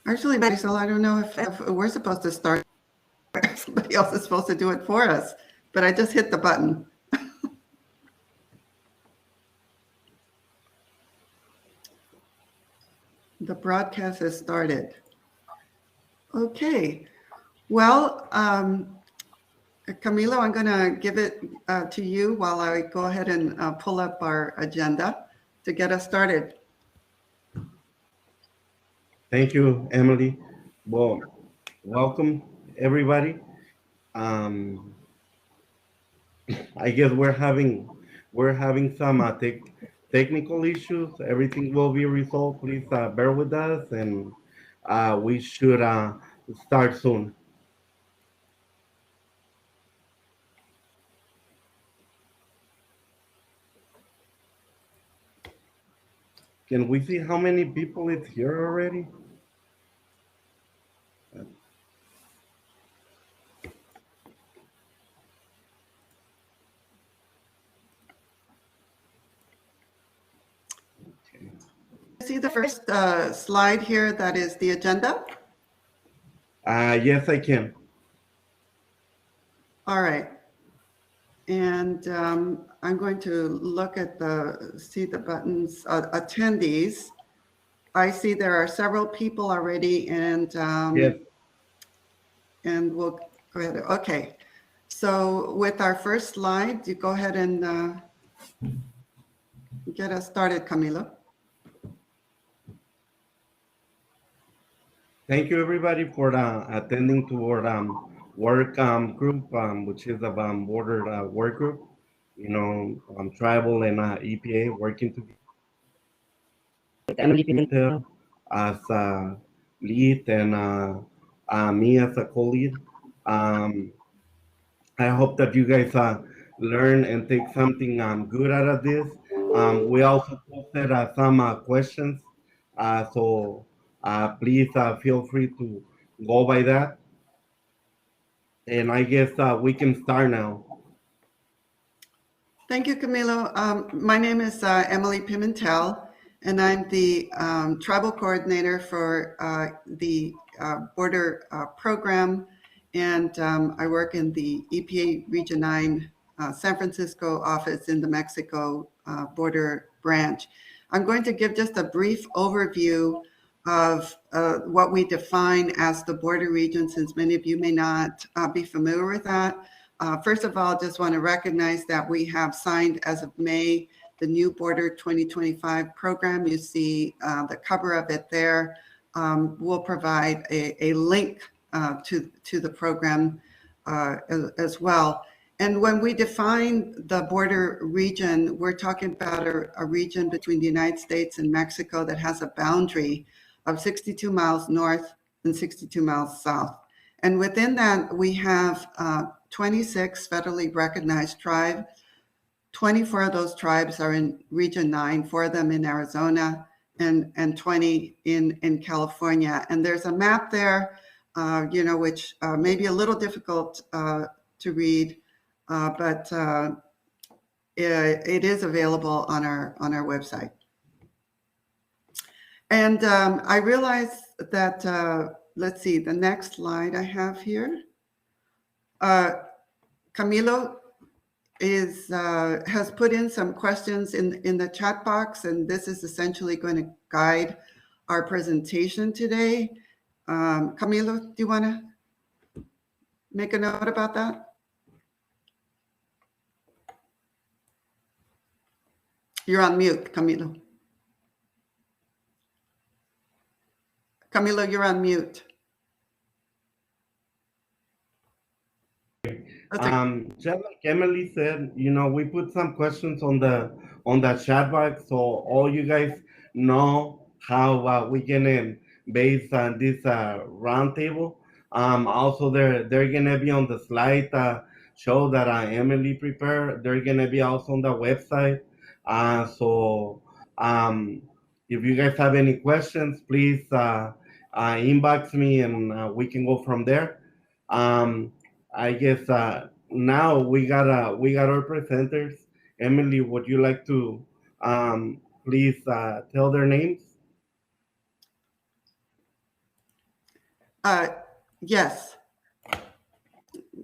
Actually, Marisol, I don't know if we're supposed to start. Somebody else is supposed to do it for us, but I just hit the button. The broadcast has started. Okay. Well, Camilo, I'm going to give it to you while I go ahead and pull up our agenda to get us started. Thank you, Emily. Well, welcome everybody. Um, I guess we're having some technical issues. Everything will be resolved. Please bear with us, and we should start soon. Can we see how many people is here already? See the first slide here, that is the agenda. Yes, I can. All right. And I'm going to look at see the buttons, attendees. I see there are several people already, and Yes. we'll go ahead. Okay. So with our first slide, you go ahead and get us started, Camilo. Thank you, everybody, for attending to our work group, which is a border work group. Tribal and EPA working together. Emily Pimentel as lead and me as a co-lead. Um, I hope that you guys learn and take something good out of this. We also posted some questions, so please feel free to go by that. And I guess we can start now. Thank you, Camilo. My name is Emily Pimentel, and I'm the tribal coordinator for the border program, and I work in the EPA Region 9 San Francisco office in the Mexico border branch. I'm going to give just a brief overview of what we define as the border region, since many of you may not be familiar with that. First of all, just want to recognize that we have signed as of May the new Border 2025 program. You see the cover of it there. We'll provide a link to the program as well. And when we define the border region, we're talking about a region between the United States and Mexico that has a boundary of 62 miles north and 62 miles south. And within that, we have 26 federally recognized tribes. 24 of those tribes are in Region 9, 4 of them in Arizona, and 20 in California. And there's a map there, which may be a little difficult to read, but it is available on our website. And I realize that, let's see, the next slide I have here. Camilo has put in some questions in the chat box, and this is essentially going to guide our presentation today. Camilo, do you want to make a note about that? You're on mute, Camilo. Camilo, you're on mute. Just like Emily said, we put some questions on the chat box, so all you guys know how we can base on this roundtable. Also, they're gonna be on the slide show that Emily prepared. They're gonna be also on the website. So if you guys have any questions, please inbox me and we can go from there. I guess now we got our presenters. Emily, would you like to please tell their names? Yes.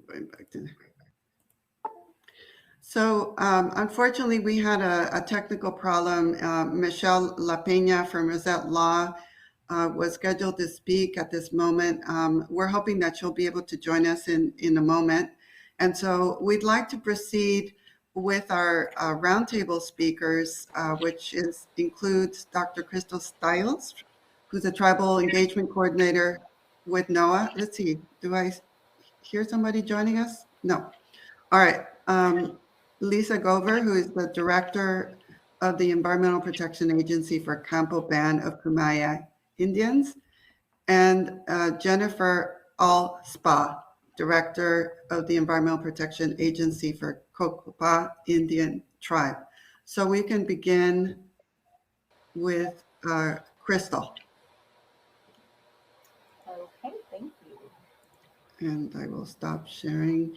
Going back to. So unfortunately, we had a technical problem. Michelle La Peña from Rosette Law was scheduled to speak at this moment. We're hoping that she'll be able to join us in a moment. And so we'd like to proceed with our roundtable speakers, which includes Dr. Crystal Stiles, who's a tribal engagement coordinator with Noaa. Let's see, do I hear somebody joining us? No. All right. Lisa Gover, who is the director of the Environmental Protection Agency for Campo Band of Kumeyaay Indians, and Jennifer Alspa, director of the Environmental Protection Agency for Cocopa Indian Tribe. So we can begin with Crystal. Okay, thank you. And I will stop sharing.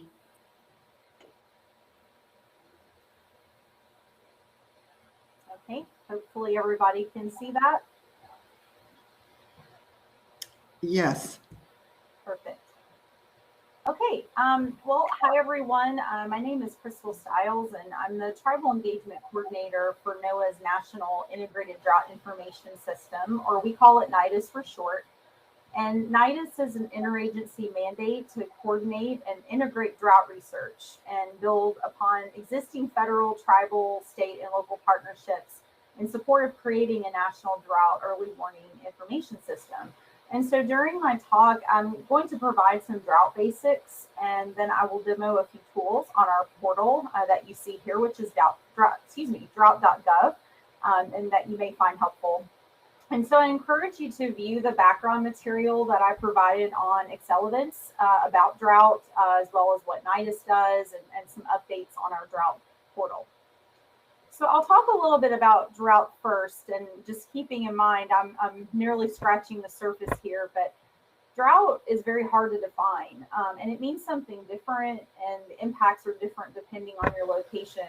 Okay, hopefully everybody can see that. Yes. Perfect. Okay, well, hi everyone. My name is Crystal Stiles, and I'm the Tribal Engagement Coordinator for NOAA's National Integrated Drought Information System, or we call it NIDIS for short. And NIDIS is an interagency mandate to coordinate and integrate drought research and build upon existing federal, tribal, state, and local partnerships in support of creating a national drought early warning information system. And so during my talk, I'm going to provide some drought basics, and then I will demo a few tools on our portal that you see here, which is drought.gov, and that you may find helpful. And so I encourage you to view the background material that I provided on Excel events about drought, as well as what NIDIS does, and some updates on our drought portal. So I'll talk a little bit about drought first, and just keeping in mind, I'm merely scratching the surface here, but drought is very hard to define, and it means something different, and the impacts are different depending on your location.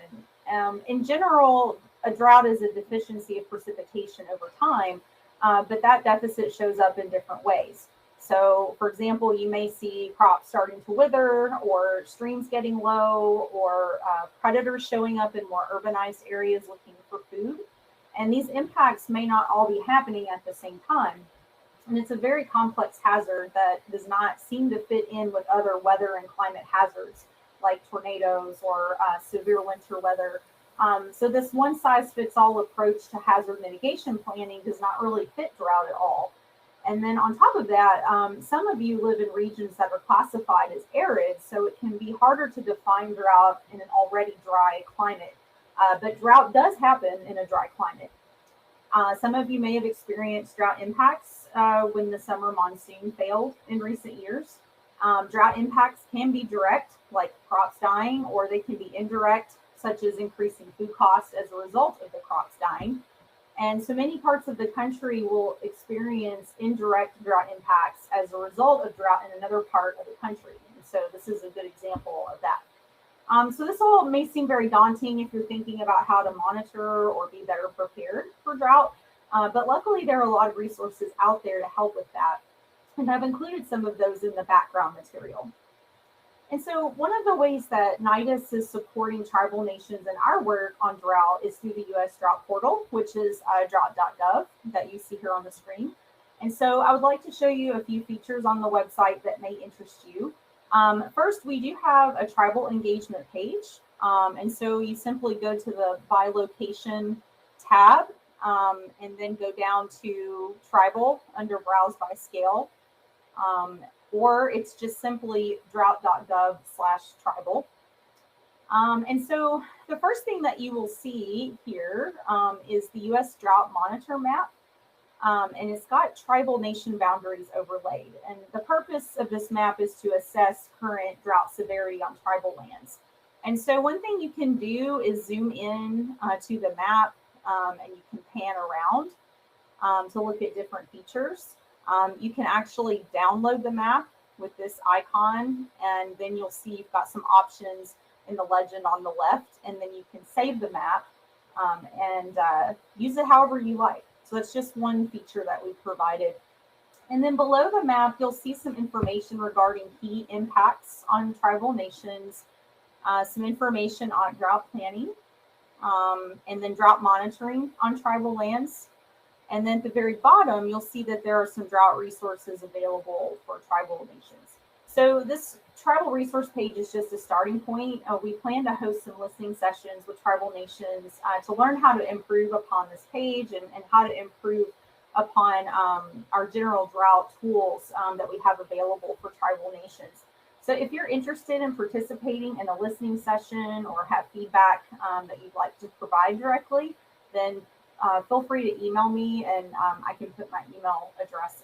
In general, a drought is a deficiency of precipitation over time, but that deficit shows up in different ways. So, for example, you may see crops starting to wither, or streams getting low, or predators showing up in more urbanized areas looking for food. And these impacts may not all be happening at the same time. And it's a very complex hazard that does not seem to fit in with other weather and climate hazards, like tornadoes or severe winter weather. So this one-size-fits-all approach to hazard mitigation planning does not really fit drought at all. And then on top of that, some of you live in regions that are classified as arid, so it can be harder to define drought in an already dry climate. But drought does happen in a dry climate. Some of you may have experienced drought impacts when the summer monsoon failed in recent years. Drought impacts can be direct, like crops dying, or they can be indirect, such as increasing food costs as a result of the crops dying. And so many parts of the country will experience indirect drought impacts as a result of drought in another part of the country. And so this is a good example of that. So this all may seem very daunting if you're thinking about how to monitor or be better prepared for drought. But luckily, there are a lot of resources out there to help with that. And I've included some of those in the background material. And so one of the ways that NIDIS is supporting tribal nations in our work on drought is through the U.S. Drought Portal, which is drought.gov that you see here on the screen. And so I would like to show you a few features on the website that may interest you. First, we do have a tribal engagement page. And so you simply go to the by location tab, and then go down to tribal under browse by scale. Or it's just simply drought.gov/tribal. And so the first thing that you will see here is the U.S. Drought Monitor Map, and it's got tribal nation boundaries overlaid. And the purpose of this map is to assess current drought severity on tribal lands. And so one thing you can do is zoom in to the map, and you can pan around to look at different features. You can actually download the map with this icon, and then you'll see you've got some options in the legend on the left, and then you can save the map and use it however you like. So that's just one feature that we provided. And then below the map, you'll see some information regarding key impacts on tribal nations, some information on drought planning, and then drought monitoring on tribal lands. And then at the very bottom, you'll see that there are some drought resources available for tribal nations. So this tribal resource page is just a starting point. We plan to host some listening sessions with tribal nations to learn how to improve upon this page and how to improve upon our general drought tools that we have available for tribal nations. So if you're interested in participating in a listening session or have feedback that you'd like to provide directly, then feel free to email me, and I can put my email address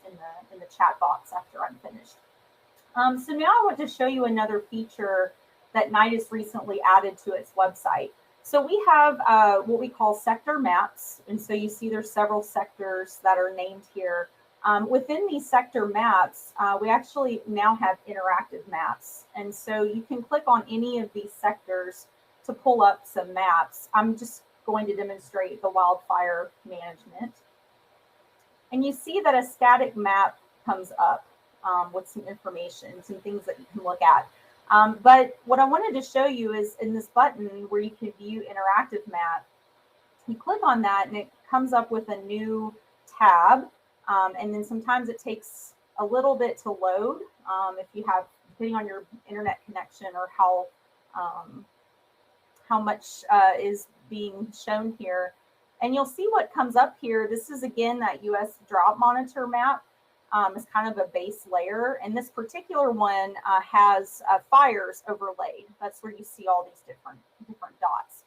in the chat box after I'm finished. So now I want to show you another feature that NIDIS recently added to its website. So we have what we call sector maps. And so you see there's several sectors that are named here. Within these sector maps, we actually now have interactive maps. And so you can click on any of these sectors to pull up some maps. I'm just going to demonstrate the wildfire management. And you see that a static map comes up with some information, some things that you can look at. But what I wanted to show you is in this button where you can view interactive map, you click on that and it comes up with a new tab. And then sometimes it takes a little bit to load if you have, depending on your internet connection or how much is being shown here. And you'll see what comes up here. This is again that US Drought Monitor Map. Is kind of a base layer, and this particular one has fires overlaid. That's where you see all these different dots.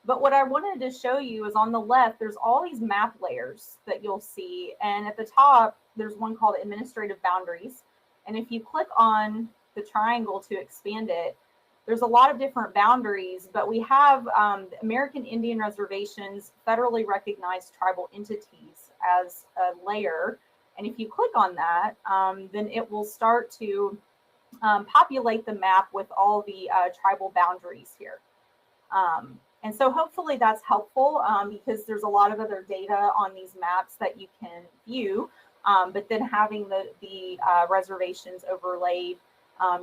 But what I wanted to show you is on the left, there's all these map layers that you'll see, and at the top, there's one called Administrative Boundaries. And if you click on the triangle to expand it, there's a lot of different boundaries, but we have American Indian reservations, federally recognized tribal entities as a layer. And if you click on that, then it will start to populate the map with all the tribal boundaries here. And so hopefully that's helpful because there's a lot of other data on these maps that you can view, but then having the reservations overlaid,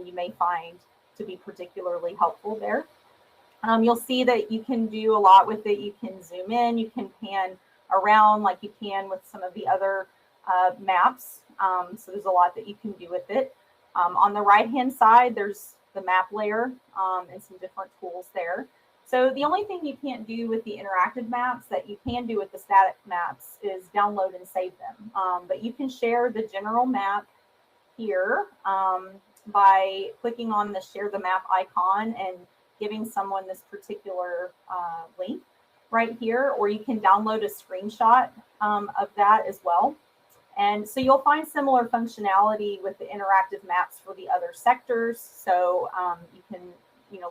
you may find to be particularly helpful there. You'll see that you can do a lot with it. You can zoom in, you can pan around like you can with some of the other maps. So there's a lot that you can do with it. On the right-hand side, there's the map layer and some different tools there. So the only thing you can't do with the interactive maps that you can do with the static maps is download and save them. But you can share the general map here by clicking on the share the map icon and giving someone this particular link right here, or you can download a screenshot of that as well. And so you'll find similar functionality with the interactive maps for the other sectors. So you can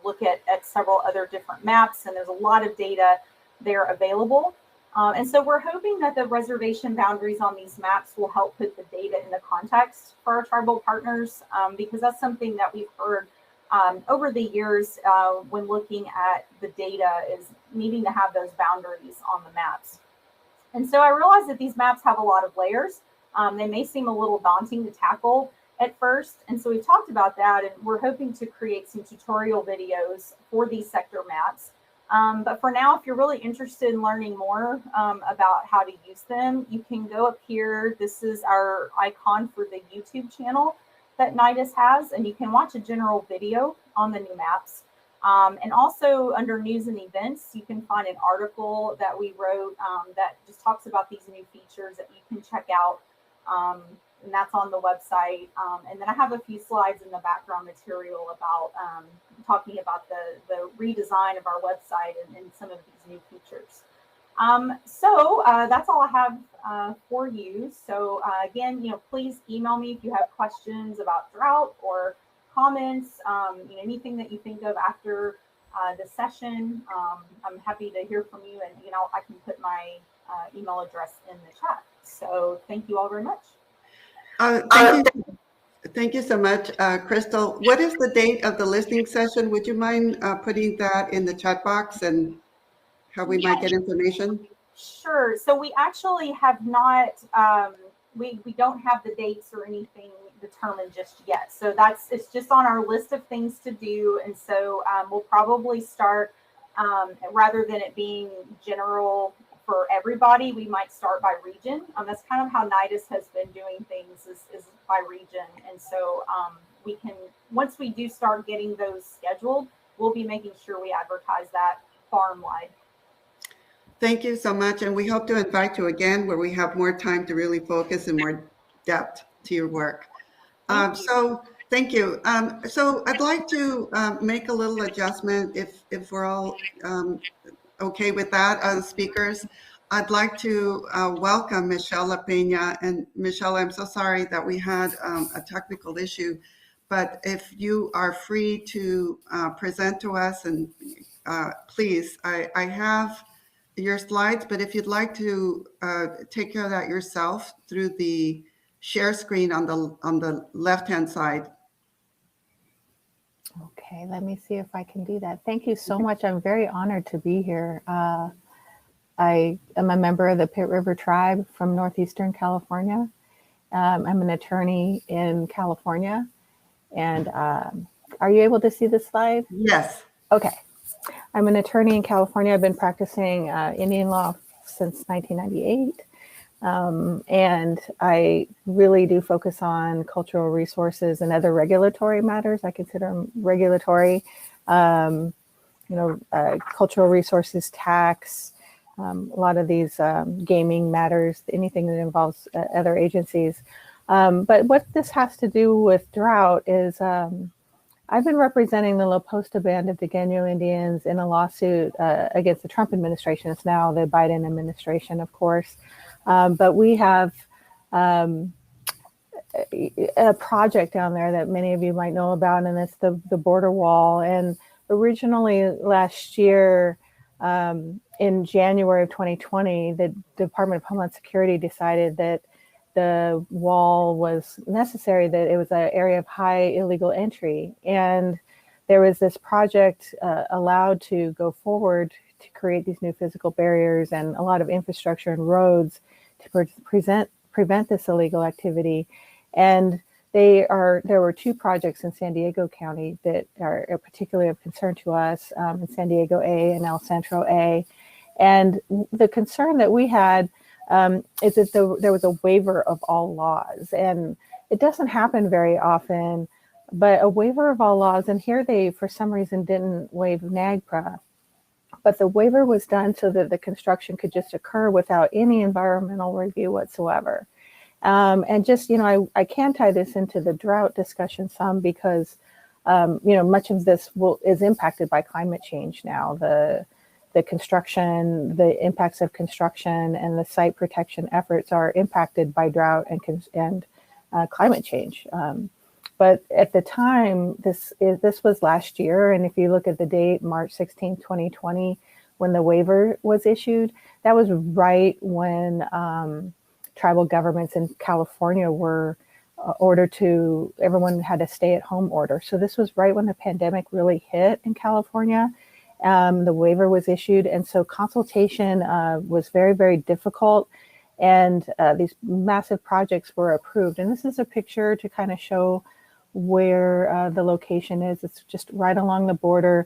look at several other different maps, and there's a lot of data there available. And so we're hoping that the reservation boundaries on these maps will help put the data into context for our tribal partners, because that's something that we've heard over the years when looking at the data is needing to have those boundaries on the maps. And so I realize that these maps have a lot of layers. They may seem a little daunting to tackle at first. And so we've talked about that, and we're hoping to create some tutorial videos for these sector maps. But for now, if you're really interested in learning more about how to use them, you can go up here. This is our icon for the YouTube channel that NIDIS has, and you can watch a general video on the new maps. And also under news and events, you can find an article that we wrote that just talks about these new features that you can check out. And that's on the website. And then I have a few slides in the background material about talking about the redesign of our website and some of these new features. So that's all I have for you. So again, please email me if you have questions about drought or comments, anything that you think of after the session. I'm happy to hear from you, and I can put my email address in the chat. So thank you all very much. Thank you so much, Crystal. What is the date of the listening session? Would you mind putting that in the chat box and how we might get information? Sure. So we actually have not we don't have the dates or anything determined just yet. So it's just on our list of things to do. And so we'll probably start, rather than it being general for everybody, we might start by region. That's kind of how NIDIS has been doing things, is by region. And so we can, once we do start getting those scheduled, we'll be making sure we advertise that far and wide. Thank you so much. And we hope to invite you again where we have more time to really focus in more depth to your work. So thank you. So I'd like to make a little adjustment if we're all okay with that, speakers. I'd like to welcome Michelle La Peña. And Michelle, I'm so sorry that we had a technical issue, but if you are free to present to us, and please, I have your slides, but if you'd like to take care of that yourself through the share screen on the left-hand side. Okay, let me see if I can do that. Thank you so much. I'm very honored to be here. I am a member of the Pit River Tribe from Northeastern California. I'm an attorney in California. And are you able to see the slide? Yes. Okay. I'm an attorney in California. I've been practicing Indian law since 1998. And I really do focus on cultural resources and other regulatory matters. I consider them regulatory, cultural resources, tax, a lot of these gaming matters, anything that involves other agencies. But what this has to do with drought is I've been representing the Posta band of Degeno Indians in a lawsuit against the Trump administration. It's now the Biden administration, of course. But we have a project down there that many of you might know about, and it's the border wall. And originally last year, in January of 2020, the Department of Homeland Security decided that the wall was necessary, that it was an area of high illegal entry. And there was this project allowed to go forward to create these new physical barriers and a lot of infrastructure and roads to prevent this illegal activity. And there were two projects in San Diego County that are particularly of concern to us, in San Diego A and El Centro A. And the concern that we had is that there was a waiver of all laws. And it doesn't happen very often, but a waiver of all laws, and here they, for some reason, didn't waive NAGPRA. But the waiver was done so that the construction could just occur without any environmental review whatsoever. And just, I can tie this into the drought discussion some because, much of this is impacted by climate change now. The construction, the impacts of construction and the site protection efforts are impacted by drought and climate change. But at the time, this was last year, and if you look at the date, March 16, 2020, when the waiver was issued, that was right when tribal governments in California were ordered to, everyone had a stay-at-home order. So this was right when the pandemic really hit in California. The waiver was issued, and so consultation was very, very difficult, and these massive projects were approved. And this is a picture to kind of show where the location is. It's just right along the border.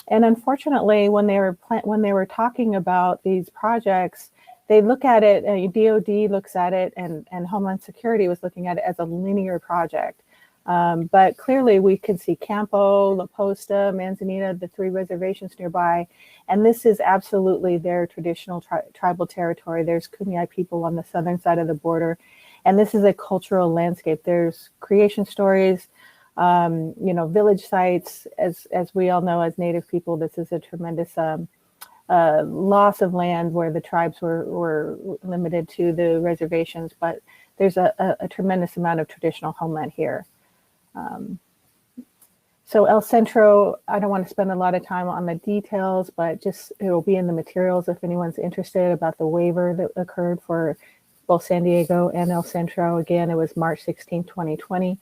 And unfortunately, when they were talking about these projects, they look at it, DOD looks at it, and Homeland Security was looking at it as a linear project. But clearly we can see Campo, La Posta, Manzanita, the three reservations nearby. And this is absolutely their traditional tribal territory. There's Kumeyaay people on the southern side of the border. And this is a cultural landscape. There's creation stories, village sites. As we all know, as Native people, this is a tremendous loss of land where the tribes were limited to the reservations. But there's a tremendous amount of traditional homeland here. So El Centro, I don't want to spend a lot of time on the details, but just it will be in the materials if anyone's interested about the waiver that occurred for both San Diego and El Centro. Again, it was March 16, 2020.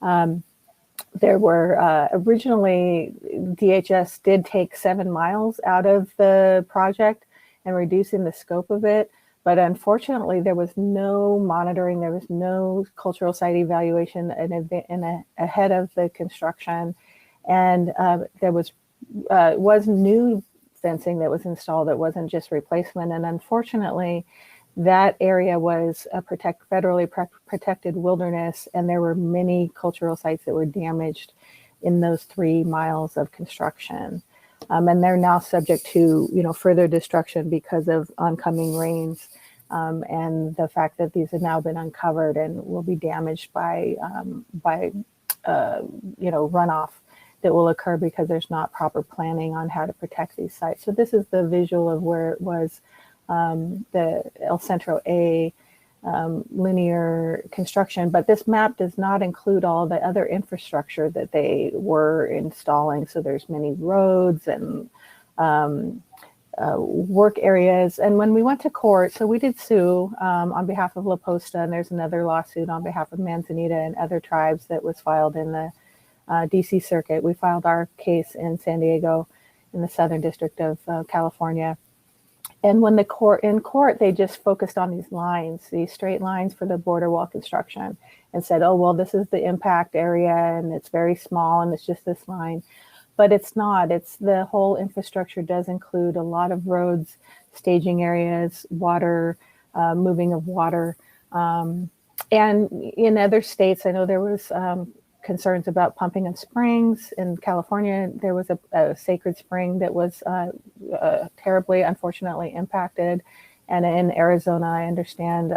There were originally, DHS did take 7 miles out of the project and reducing the scope of it. But unfortunately, there was no monitoring, there was no cultural site evaluation ahead of the construction. And there was new fencing that was installed. It wasn't just replacement. And unfortunately, that area was a federally protected wilderness, and there were many cultural sites that were damaged in those 3 miles of construction. And they're now subject to, further destruction because of oncoming rains, and the fact that these have now been uncovered and will be damaged by runoff that will occur because there's not proper planning on how to protect these sites. So this is the visual of where it was, the El Centro A linear construction, but this map does not include all the other infrastructure that they were installing. So there's many roads and work areas. And when we went to court, so we did sue on behalf of La Posta, and there's another lawsuit on behalf of Manzanita and other tribes that was filed in the DC Circuit. We filed our case in San Diego in the Southern District of California. And when in court, they just focused on these lines, these straight lines for the border wall construction, and said, oh, well, this is the impact area and it's very small and it's just this line. But it's not. It's the whole infrastructure does include a lot of roads, staging areas, water, moving of water. And in other states, I know there was concerns about pumping of springs. In California, there was a sacred spring that was terribly, unfortunately, impacted. And in Arizona, I understand,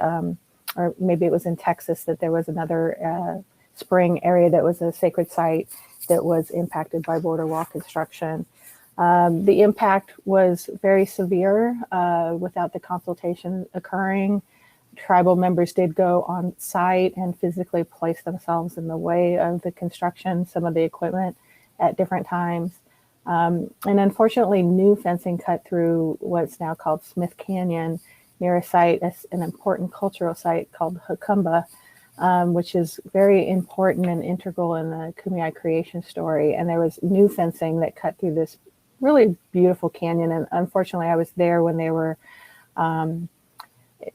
or maybe it was in Texas, that there was another spring area that was a sacred site that was impacted by border wall construction. The impact was very severe without the consultation occurring. Tribal members did go on site and physically place themselves in the way of the construction, some of the equipment at different times. And unfortunately, new fencing cut through what's now called Smith Canyon near a site, an important cultural site called Hukumba, which is very important and integral in the Kumeyaay creation story. And there was new fencing that cut through this really beautiful canyon. And unfortunately, I was there when they were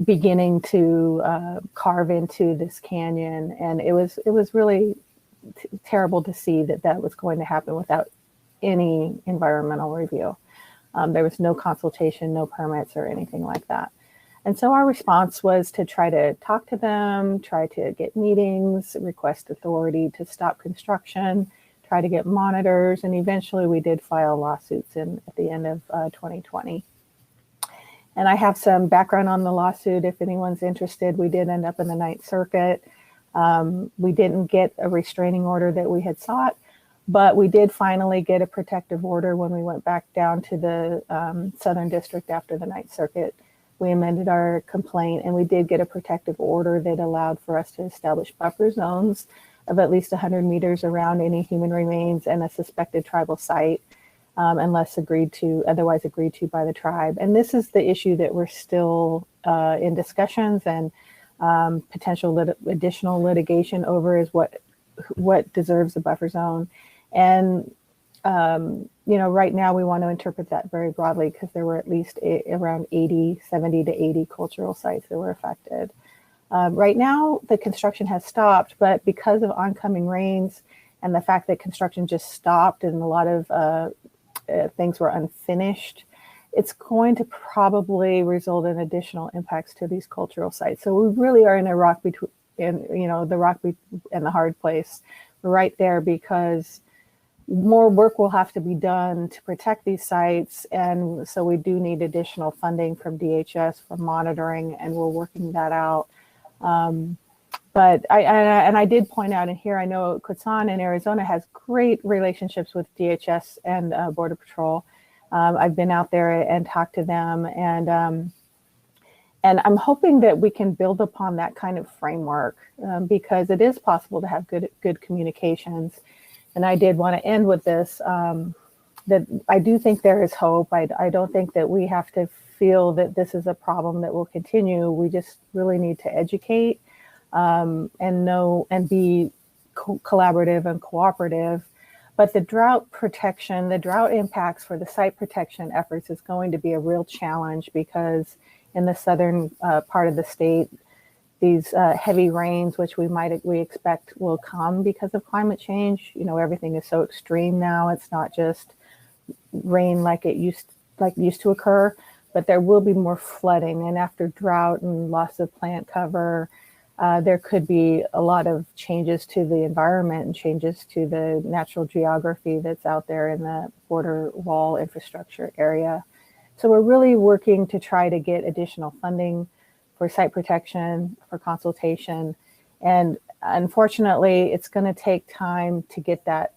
beginning to carve into this canyon, and it was really terrible to see that was going to happen without any environmental review. There was no consultation, no permits or anything like that. And so our response was to try to talk to them, try to get meetings, request authority to stop construction, try to get monitors, and eventually we did file lawsuits at the end of 2020. And I have some background on the lawsuit if anyone's interested. We did end up in the Ninth Circuit. We didn't get a restraining order that we had sought, but we did finally get a protective order when we went back down to the Southern District after the Ninth Circuit. We amended our complaint, and we did get a protective order that allowed for us to establish buffer zones of at least 100 meters around any human remains and a suspected tribal site, unless otherwise agreed to by the tribe. And this is the issue that we're still in discussions and potential additional litigation over, is what deserves a buffer zone. And right now we want to interpret that very broadly because there were at least around 70 to 80 cultural sites that were affected. Right now, the construction has stopped, but because of oncoming rains and the fact that construction just stopped and a lot of things were unfinished, it's going to probably result in additional impacts to these cultural sites. So we really are in a rock between, the rock and the hard place. We're right there because more work will have to be done to protect these sites. And so we do need additional funding from DHS for monitoring, and we're working that out. But I did point out in here, I know Quezon in Arizona has great relationships with DHS and Border Patrol. I've been out there and talked to them, and I'm hoping that we can build upon that kind of framework because it is possible to have good communications. And I did want to end with this, that I do think there is hope. I don't think that we have to feel that this is a problem that will continue. We just really need to educate and know and be collaborative and cooperative. But the drought protection, the drought impacts for the site protection efforts is going to be a real challenge because in the southern part of the state. These heavy rains, which we expect will come because of climate change. You know, everything is so extreme now. It's not just rain like used to occur, but there will be more flooding. And after drought and loss of plant cover, there could be a lot of changes to the environment and changes to the natural geography that's out there in the border wall infrastructure area. So we're really working to try to get additional funding for site protection, for consultation. And unfortunately, it's going to take time to get that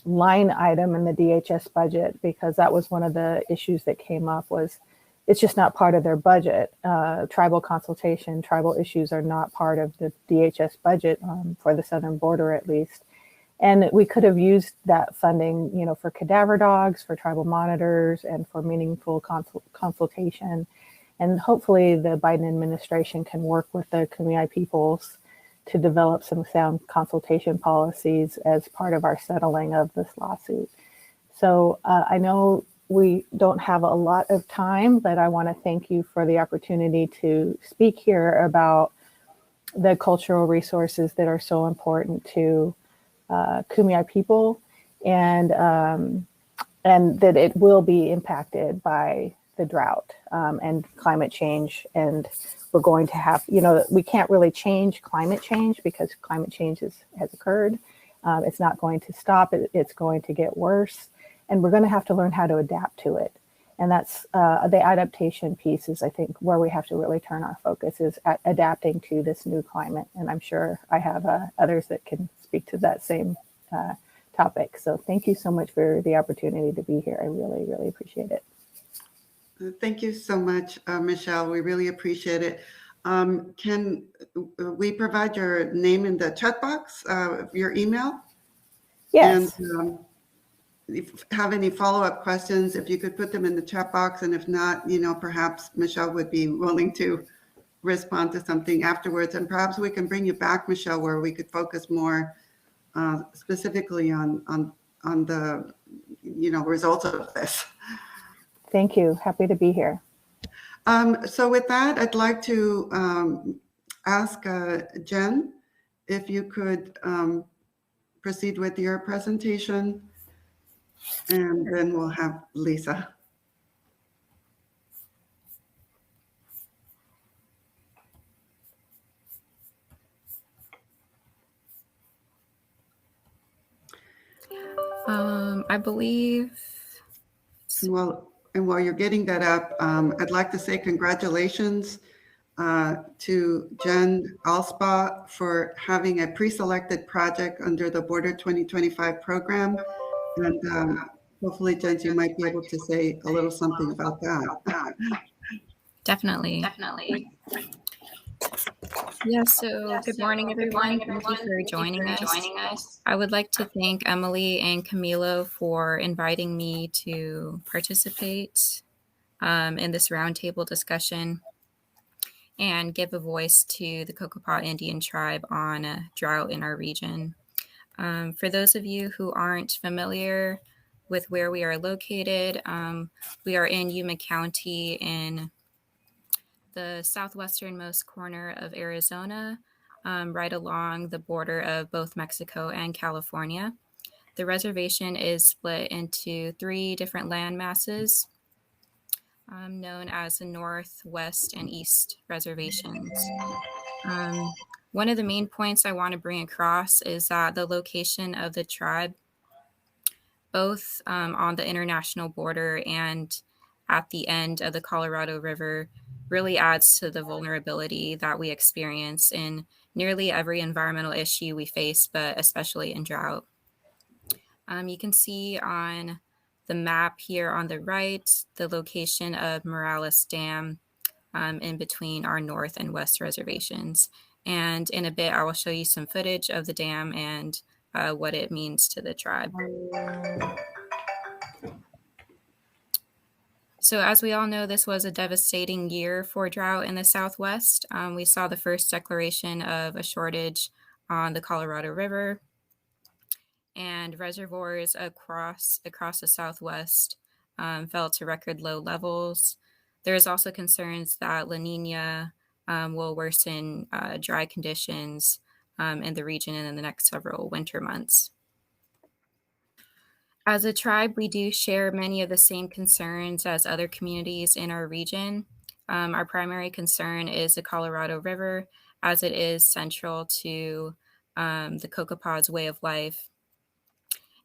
line item in the DHS budget, because that was one of the issues that came up. Was it's just not part of their budget. Tribal consultation, tribal issues are not part of the DHS budget for the southern border, at least. And we could have used that funding, you know, for cadaver dogs, for tribal monitors, and for meaningful consultation. And hopefully the Biden administration can work with the Kumeyaay peoples to develop some sound consultation policies as part of our settling of this lawsuit. So I know we don't have a lot of time, but I want to thank you for the opportunity to speak here about the cultural resources that are so important to Kumeyaay people, and that it will be impacted by the drought and climate change. And we're going to have, you know, we can't really change climate change because climate change has occurred. It's not going to stop. It's going to get worse. And we're going to have to learn how to adapt to it. And that's the adaptation piece is, I think, where we have to really turn our focus is at adapting to this new climate. And I'm sure I have others that can speak to that same topic. So thank you so much for the opportunity to be here. I really, really appreciate it. Thank you so much, Michelle. We really appreciate it. Can we provide your name in the chat box, your email? Yes. And if you have any follow-up questions, if you could put them in the chat box, and if not, you know, perhaps Michelle would be willing to respond to something afterwards. And perhaps we can bring you back, Michelle, where we could focus more specifically on the, you know, results of this. Thank you. Happy to be here. So with that, I'd like to ask Jen if you could proceed with your presentation, and then we'll have Lisa. I believe. Well, and while you're getting that up, I'd like to say congratulations to Jen Alspa for having a pre-selected project under the Border 2025 program. And hopefully, Jen, you might be able to say a little something about that. Definitely. Yeah, so good morning, everyone. Thank you for joining us. I would like to thank Emily and Camilo for inviting me to participate in this roundtable discussion and give a voice to the Cocopah Indian tribe on a drought in our region. For those of you who aren't familiar with where we are located, we are in Yuma County in the southwesternmost corner of Arizona, right along the border of both Mexico and California. The reservation is split into 3 different land masses, known as the North, West, and East reservations. One of the main points I want to bring across is that the location of the tribe, both on the international border and at the end of the Colorado River, really adds to the vulnerability that we experience in nearly every environmental issue we face, but especially in drought. You can see on the map here on the right, the location of Morales Dam in between our north and west reservations. And in a bit, I will show you some footage of the dam and what it means to the tribe. So as we all know, this was a devastating year for drought in the Southwest. We saw the first declaration of a shortage on the Colorado River, and reservoirs across the Southwest fell to record low levels. There is also concerns that La Nina will worsen dry conditions in the region in the next several winter months. As a tribe, we do share many of the same concerns as other communities in our region. Our primary concern is the Colorado River, as it is central to the Kokopod's way of life.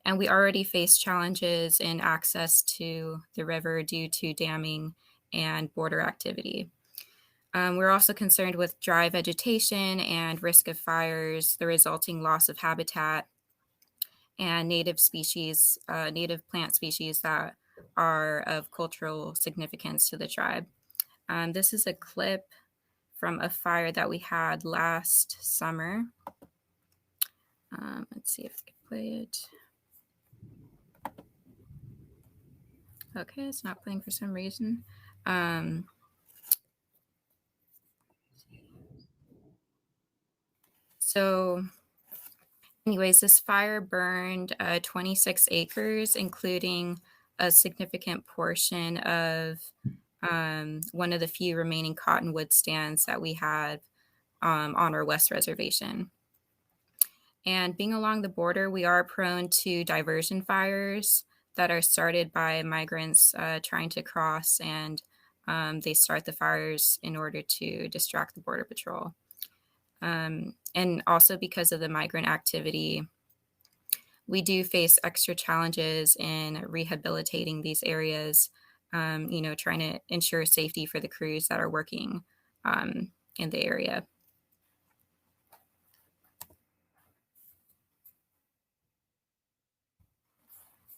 And we already face challenges in access to the river due to damming and border activity. We're also concerned with dry vegetation and risk of fires, the resulting loss of habitat, and native species, native plant species that are of cultural significance to the tribe. This is a clip from a fire that we had last summer. Let's see if I can play it. Okay, it's not playing for some reason. So anyways, this fire burned 26 acres, including a significant portion of one of the few remaining cottonwood stands that we had on our West Reservation. And being along the border, we are prone to diversion fires that are started by migrants trying to cross, and they start the fires in order to distract the Border Patrol. And also because of the migrant activity, we do face extra challenges in rehabilitating these areas, trying to ensure safety for the crews that are working in the area.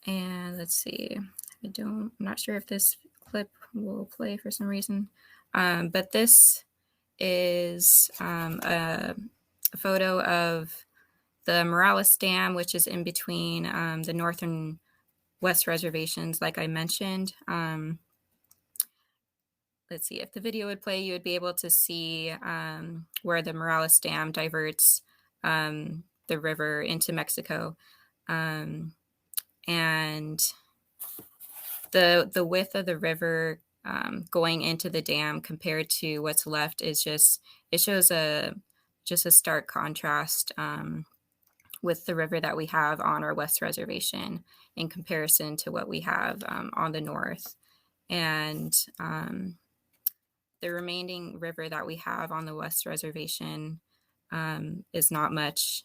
And let's see, I'm not sure if this clip will play for some reason, but this is a photo of the Morales Dam, which is in between the North and West reservations, like I mentioned. Let's see, if the video would play, you would be able to see where the Morales Dam diverts the river into Mexico. And the width of the river going into the dam compared to what's left is it shows a stark contrast with the river that we have on our West Reservation in comparison to what we have on the North. And the remaining river that we have on the West Reservation is not much.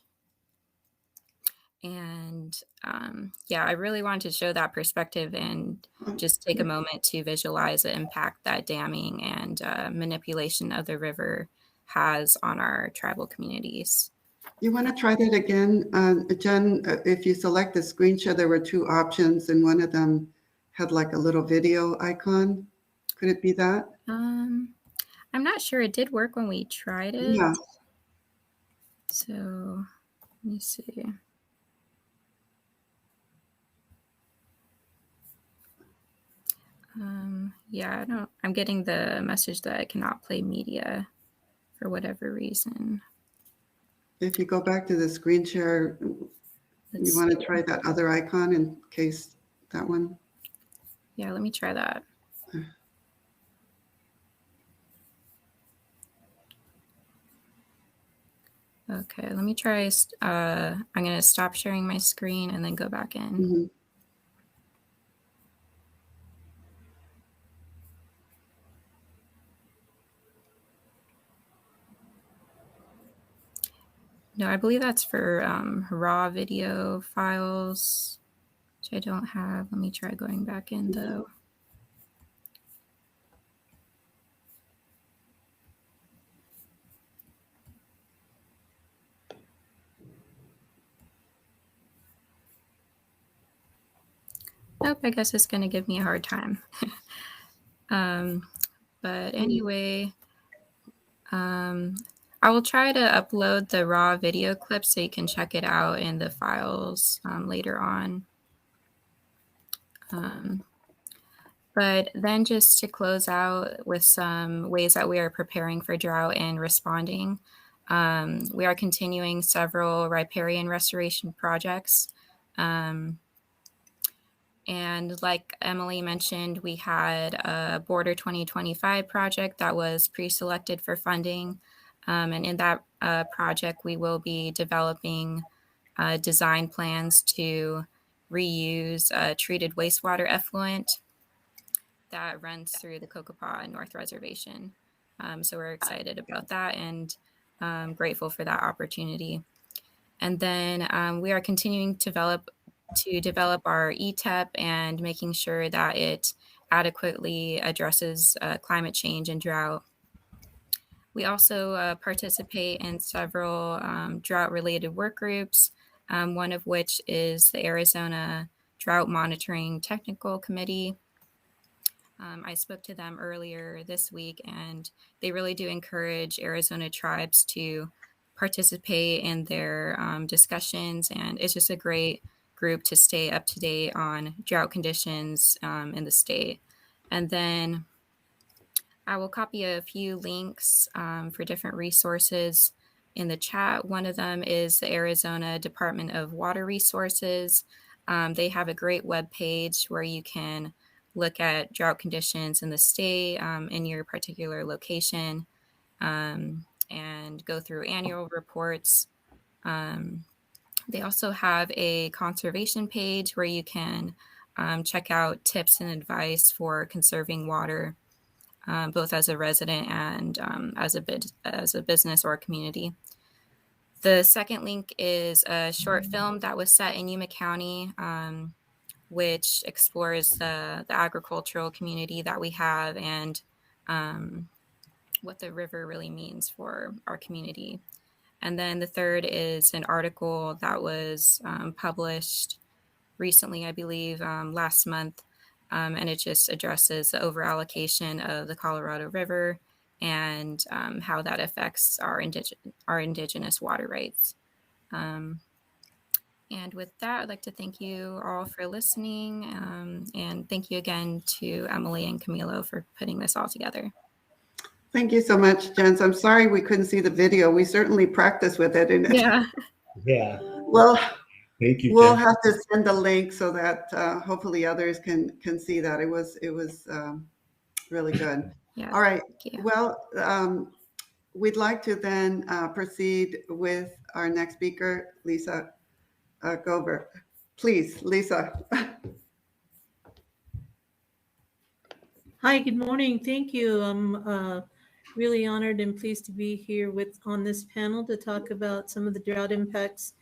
And I really wanted to show that perspective and just take a moment to visualize the impact that damming and manipulation of the river has on our tribal communities. You want to try that again? Jen, if you select the screen share, there were two options, and one of them had like a little video icon. Could it be that? I'm not sure. It did work when we tried it. Yeah. So let me see. I'm getting the message that I cannot play media for whatever reason. If you go back to the screen share, you want to try that other icon in case that one? Yeah, let me try that. Okay, let me try. I'm going to stop sharing my screen and then go back in. Mm-hmm. No, I believe that's for raw video files, which I don't have. Let me try going back in though. Nope, I guess it's going to give me a hard time. But anyway, I will try to upload the raw video clip so you can check it out in the files later on. But then just to close out with some ways that we are preparing for drought and responding, we are continuing several riparian restoration projects. And like Emily mentioned, we had a Border 2025 project that was pre-selected for funding. And in that project, we will be developing design plans to reuse treated wastewater effluent that runs through the Cocopah North Reservation. So we're excited about that and grateful for that opportunity. And then we are continuing to develop our ETEP and making sure that it adequately addresses climate change and drought. We also participate in several drought-related work groups, one of which is the Arizona Drought Monitoring Technical Committee. I spoke to them earlier this week, and they really do encourage Arizona tribes to participate in their discussions, and it's just a great group to stay up to date on drought conditions in the state. And then I will copy a few links for different resources in the chat. One of them is the Arizona Department of Water Resources. They have a great webpage where you can look at drought conditions in the state in your particular location and go through annual reports. They also have a conservation page where you can check out tips and advice for conserving water, both as a resident and as a business or a community. The second link is a short film that was set in Yuma County, which explores the agricultural community that we have and what the river really means for our community. And then the third is an article that was published recently, I believe, last month, and it just addresses the overallocation of the Colorado River and how that affects our indigenous water rights. And with that, I'd like to thank you all for listening. And thank you again to Emily and Camilo for putting this all together. Thank you so much, Jens. I'm sorry we couldn't see the video. We certainly practiced with it. And Yeah. Yeah. Well, Thank you, we'll Jen. have to send a link so that hopefully others can see that. It was really good. Yeah. All right. Thank you. Well, we'd like to then proceed with our next speaker, Lisa Gober. Please, Lisa. Hi, good morning. Thank you. I'm really honored and pleased to be here on this panel to talk about some of the drought impacts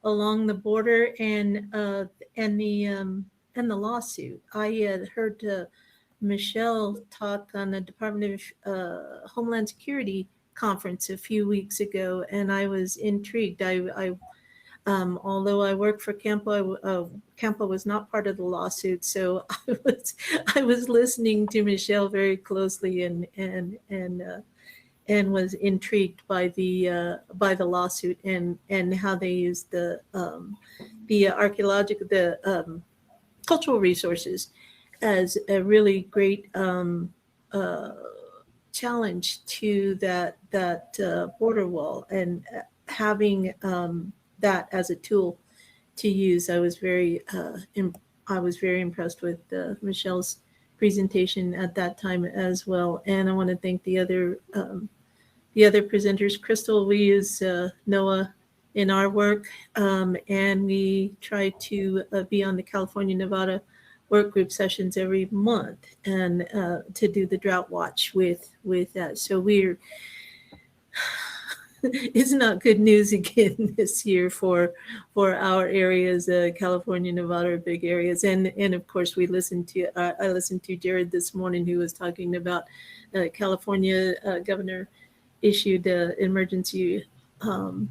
along the border and the lawsuit. I had heard Michelle talk on the Department of Homeland Security conference a few weeks ago, and I was intrigued. Although I work for Campo, Campo was not part of the lawsuit, so I was listening to Michelle very closely and was intrigued by the lawsuit and how they use the archaeological cultural resources as a really great challenge to that border wall and having that as a tool to use. I was very impressed with Michelle's presentation at that time as well. And I want to thank the other presenters. Crystal, we use Noaa in our work, and we try to be on the California-Nevada work group sessions every month and to do the drought watch with that. So it's not good news again this year for our areas. California, Nevada are big areas, and of course I listened to Jared this morning, who was talking about California governor issued an emergency. What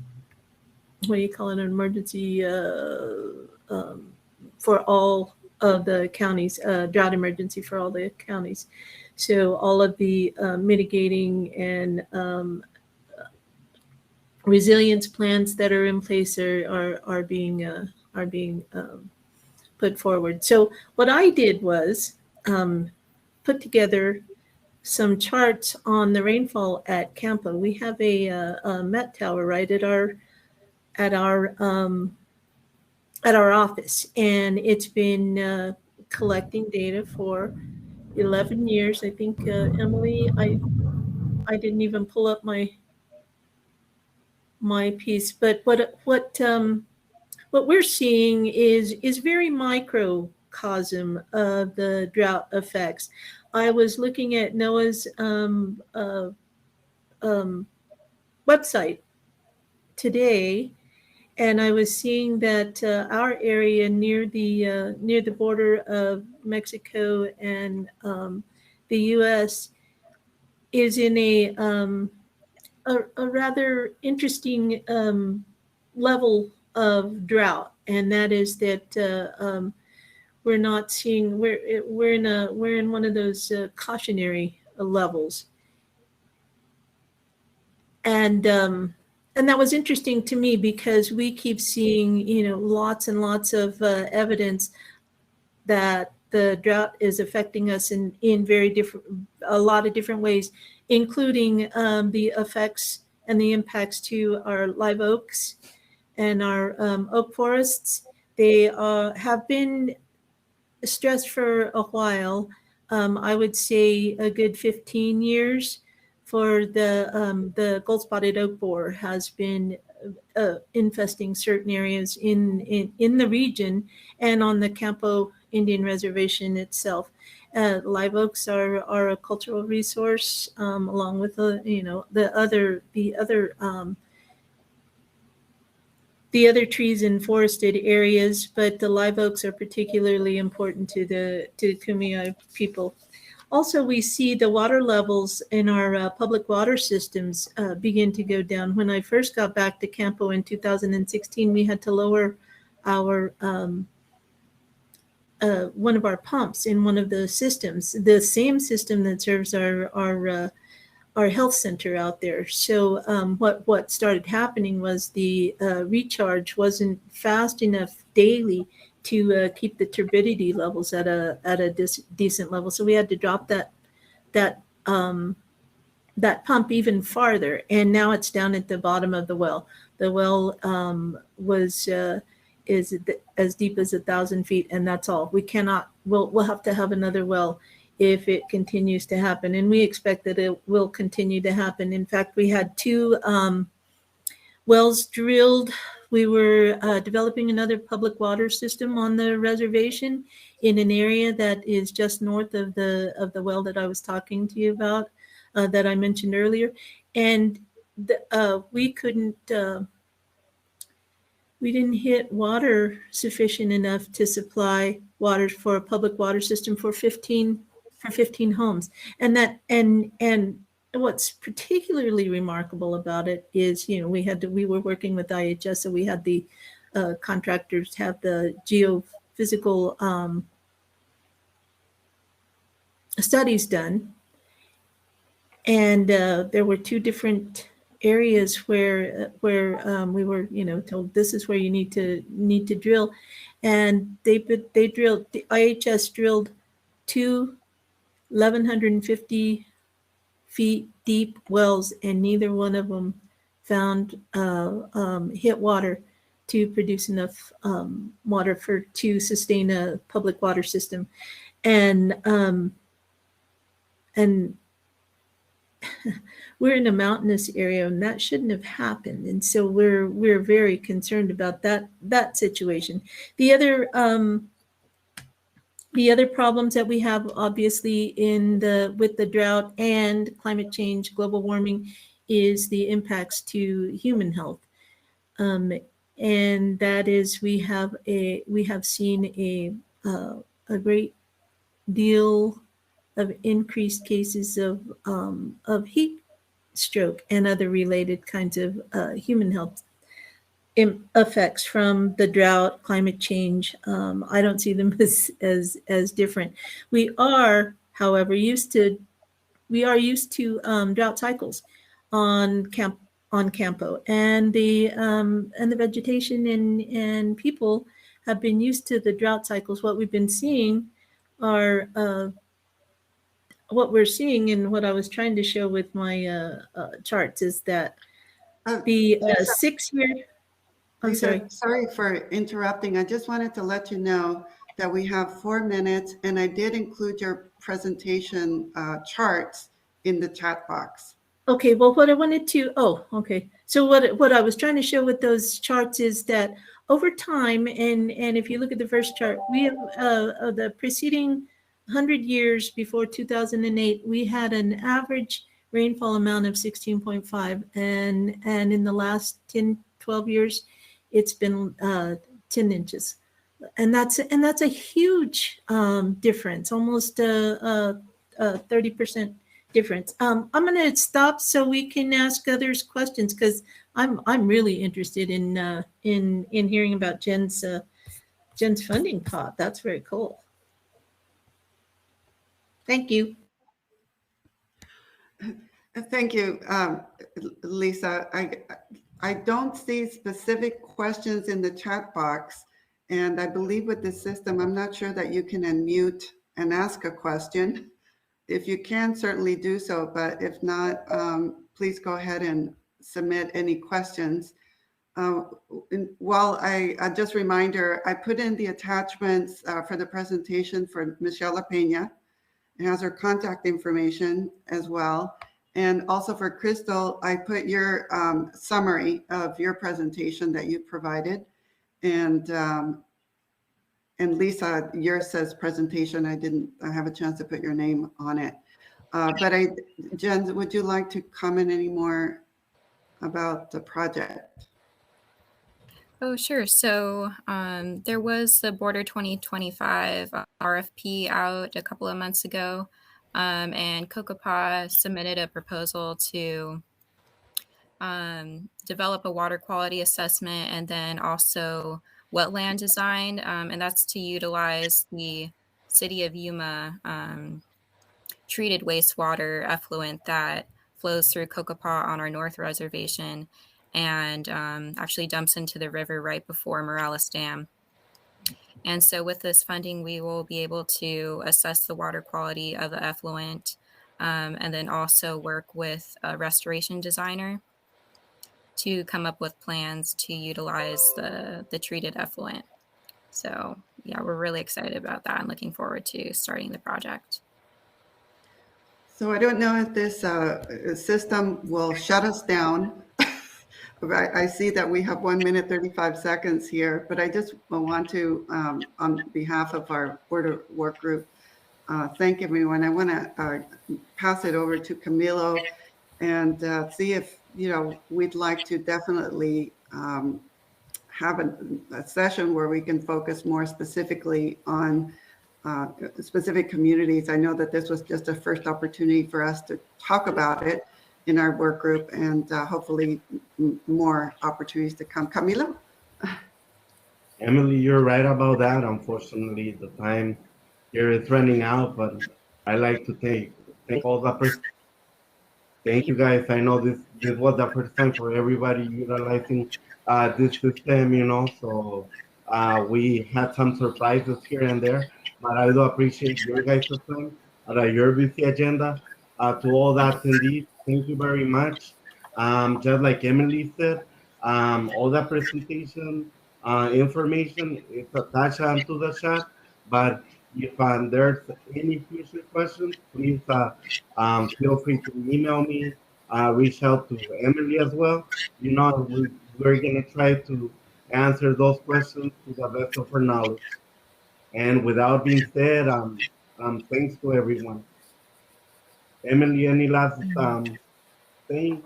do you call it? An emergency for all of the counties, drought emergency for all the counties. So all of the mitigating and resilience plans that are in place are being put forward. So what I did was put together some charts on the rainfall at Campo. We have a Met tower right at our office, and it's been collecting data for 11 years. I think, Emily, I didn't even pull up my piece, but what we're seeing is very microcosm of the drought effects. I was looking at Noaa's website today, and I was seeing that our area near the border of Mexico and the U.S. is in a rather interesting level of drought, and that is that we're not seeing we're in one of those cautionary levels, and that was interesting to me because we keep seeing lots and lots of evidence that the drought is affecting us in a lot of different ways, including the effects and the impacts to our live oaks and our oak forests. They have been stressed for a while. I would say a good 15 years for the gold-spotted oak borer has been infesting certain areas in the region and on the Campo Indian Reservation itself. Live oaks are a cultural resource, along with the other trees in forested areas, but the live oaks are particularly important to the Kumeyaay people. Also, we see the water levels in our public water systems begin to go down. When I first got back to Campo in 2016, we had to lower our one of our pumps in one of the systems, the same system that serves our health center out there. So what started happening was the recharge wasn't fast enough daily to keep the turbidity levels at a decent level. So we had to drop that pump even farther, and now it's down at the bottom of the well. The well is as deep as 1,000 feet, and that's all. We'll have to have another well if it continues to happen, and we expect that it will continue to happen. In fact, we had 2 wells drilled. We were developing another public water system on the reservation in an area that is just north of the well that I was talking to you about, that I mentioned earlier, and we didn't hit water sufficient enough to supply water for a public water system for 15 homes. And what's particularly remarkable about it is, we were working with IHS, so we had the contractors have the geophysical studies done, and there were 2 different areas where we were told this is where you need to drill, and the IHS drilled 2 1,150 feet deep wells, and neither one of them found hit water to produce enough water to sustain a public water system, and we're in a mountainous area, and that shouldn't have happened. And so we're very concerned about that situation. The other problems that we have, obviously, with the drought and climate change, global warming, is the impacts to human health, and that is we have seen a great deal of increased cases of heat stroke and other related kinds of human health effects from the drought, climate change. I don't see them as different. We are, however, used to drought cycles on Campo, and the vegetation and people have been used to the drought cycles. What we've been seeing are what we're seeing, and what I was trying to show with my charts, is that the 6-year. I'm Lisa, sorry. sorry for interrupting. I just wanted to let you know that we have 4 minutes, and I did include your presentation charts in the chat box. Okay, well, what I wanted to, okay. So what I was trying to show with those charts is that over time, and if you look at the first chart, we have the preceding 100 years before 2008, we had an average rainfall amount of 16.5, and in the last 10, 12 years, it's been 10 inches. And that's a huge difference, almost a 30% difference. I'm going to stop so we can ask others questions, because I'm really interested in hearing about Jen's funding pot. That's very cool. Thank you. Thank you, Lisa. I don't see specific questions in the chat box, and I believe with this system, I'm not sure that you can unmute and ask a question. If you can, certainly do so, but if not, please go ahead and submit any questions. While just a reminder, I put in the attachments for the presentation for Michelle La Peña. It has her contact information as well. And also for Crystal, I put your summary of your presentation that you provided. And Lisa, yours says presentation. I have a chance to put your name on it. Jen, would you like to comment any more about the project? Oh, sure. So there was the Border 2025 RFP out a couple of months ago, and COCOPA submitted a proposal to develop a water quality assessment and then also wetland design, and that's to utilize the City of Yuma treated wastewater effluent that flows through COCOPA on our North Reservation and actually dumps into the river right before Morales Dam. And so with this funding, we will be able to assess the water quality of the effluent and then also work with a restoration designer to come up with plans to utilize the treated effluent. So yeah, we're really excited about that and looking forward to starting the project. So I don't know if this system will shut us down. I see that we have 1 minute, 35 seconds here, but I just want to, on behalf of our Border Workgroup, thank everyone. I want to pass it over to Camilo and see if, we'd like to definitely have a session where we can focus more specifically on specific communities. I know that this was just a first opportunity for us to talk about it in our work group, and hopefully more opportunities to come. Camilo? Emily, you're right about that. Unfortunately, the time here is running out, but I like to thank all the person. Thank you guys. I know this was the first time for everybody utilizing this system, so we had some surprises here and there, but I do appreciate your guys' time, your busy agenda. To all that attendees, thank you very much. Just like Emily said, all that presentation information is attached onto the chat, but if there's any future questions, please feel free to email me, reach out to Emily as well. We're going to try to answer those questions to the best of our knowledge. And without being said, thanks to everyone. Emily, any last thing?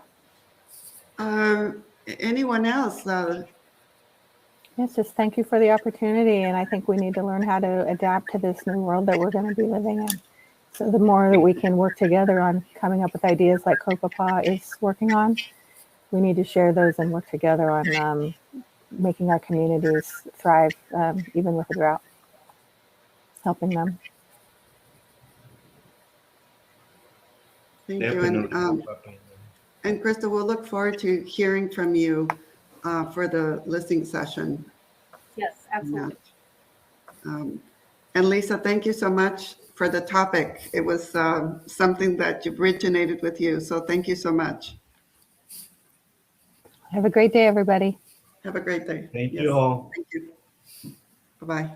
Anyone else? Yes, just thank you for the opportunity. And I think we need to learn how to adapt to this new world that we're going to be living in. So the more that we can work together on coming up with ideas like COCOPA is working on, we need to share those and work together on making our communities thrive, even with a drought, helping them. Thank you. And Krista, we'll look forward to hearing from you for the listening session. Yes, absolutely. And Lisa, thank you so much for the topic. It was something that originated with you. So thank you so much. Have a great day, everybody. Have a great day. Thank you all. Thank you. Bye-bye.